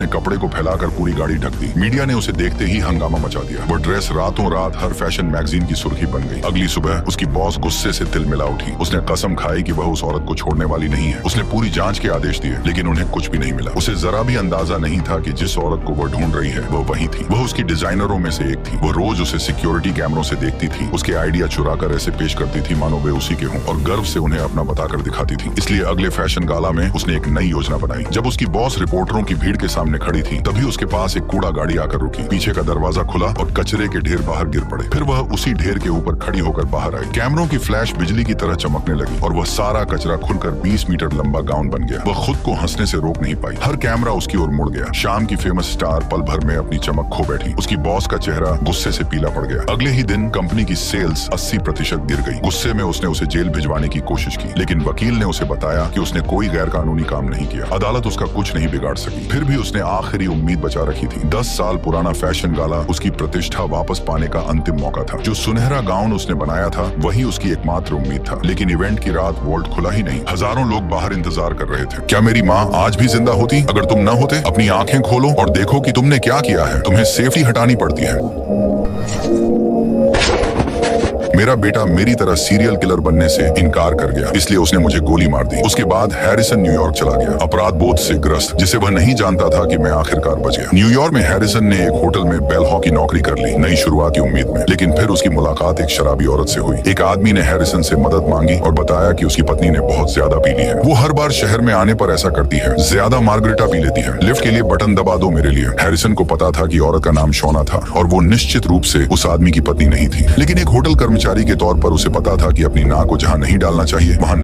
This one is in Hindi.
ने कपड़े को फैलाकर पूरी गाड़ी ढक दी। मीडिया ने उसे देखते ही हंगामा मचा दिया। वो ड्रेस रातों रात हर फैशन मैगजीन की सुर्खी बन गई। अगली सुबह उसकी बॉस गुस्से से तिलमिला उठी। उसने कसम खाई कि वह उस औरत को छोड़ने वाली नहीं है। उसने पूरी जांच के आदेश दिए, लेकिन उन्हें कुछ भी नहीं मिला। उसे जरा भी अंदाजा नहीं था कि जिस औरत को वह ढूंढ रही है वो वही थी। वह उसकी डिजाइनरों में से एक थी। वो रोज उसे सिक्योरिटी कैमरों से देखती थी, उसके आइडिया चुरा कर ऐसे पेश करती थी मानो वे उसी के हों, और गर्व से उन्हें अपना बताकर दिखाती थी। इसलिए अगले फैशन गाला में उसने एक नई योजना बनाई। जब उसकी बॉस रिपोर्टरों की भीड़ के सामने खड़ी थी, तभी उसके पास एक कूड़ा गाड़ी आकर रुकी। पीछे का दरवाजा खुला और कचरे के ढेर बाहर गिर पड़े। फिर वह उसी ढेर के ऊपर खड़ी होकर बाहर आई। कैमरों की फ्लैश बिजली की तरह चमकने लगी और वह सारा कचरा खुलकर 20 मीटर लंबा गाउन बन गया। वह खुद को हंसने से रोक नहीं पाई। हर कैमरा उसकी ओर मुड़ गया। शाम की फेमस स्टार पल भर में अपनी चमक खो बैठी। उसकी बॉस का चेहरा गुस्से से पीला पड़ गया। अगले ही दिन कंपनी की सेल्स 80% गिर गई। गुस्से में उसने उसे जेल भिजवाने की कोशिश की, लेकिन वकील ने उसे बताया कि उसने कोई गैर कानूनी काम नहीं किया। अदालत उसका कुछ नहीं बिगाड़ सकी। फिर भी उसने आखिरी उम्मीद बचा रखी थी। 10 साल पुराना फैशन गाला उसकी प्रतिष्ठा वापस पाने का अंतिम मौका था। जो सुनहरा गाउन उसने बनाया था वही उसकी एकमात्र उम्मीद था। लेकिन इवेंट की रात वॉल्ट खुला ही नहीं। हजारों लोग बाहर इंतजार कर रहे थे। क्या मेरी माँ आज भी जिंदा होती अगर तुम न होते? अपनी आंखें खोलो और देखो कि तुमने क्या किया है। तुम्हें सेफ्टी हटानी पड़ती है। मेरा बेटा मेरी तरह सीरियल किलर बनने से इनकार कर गया, इसलिए उसने मुझे गोली मार दी। उसके बाद हैरिसन न्यूयॉर्क चला गया, अपराध बोध से ग्रस्त, जिसे वह नहीं जानता था कि मैं आखिरकार बच गया। न्यूयॉर्क में हैरिसन ने एक होटल में बेलहॉ की नौकरी कर ली, नई शुरुआत की उम्मीद में। लेकिन फिर उसकी मुलाकात एक शराबी औरत से हुई। एक आदमी ने हैरिसन से मदद मांगी और बताया कि उसकी पत्नी ने बहुत ज्यादा पी ली है। वो हर बार शहर में आने पर ऐसा करती है, ज्यादा मार्गरेटा पी लेती है। लिफ्ट के लिए बटन दबा दो मेरे लिए। हैरिसन को पता था कि औरत का नाम शोना था और वो निश्चित रूप से उस आदमी की पत्नी नहीं थी। लेकिन एक होटल कर्मचारी के तौर पर उसे पता था कि अपनी नाक को जहां नहीं डालना चाहिए वहां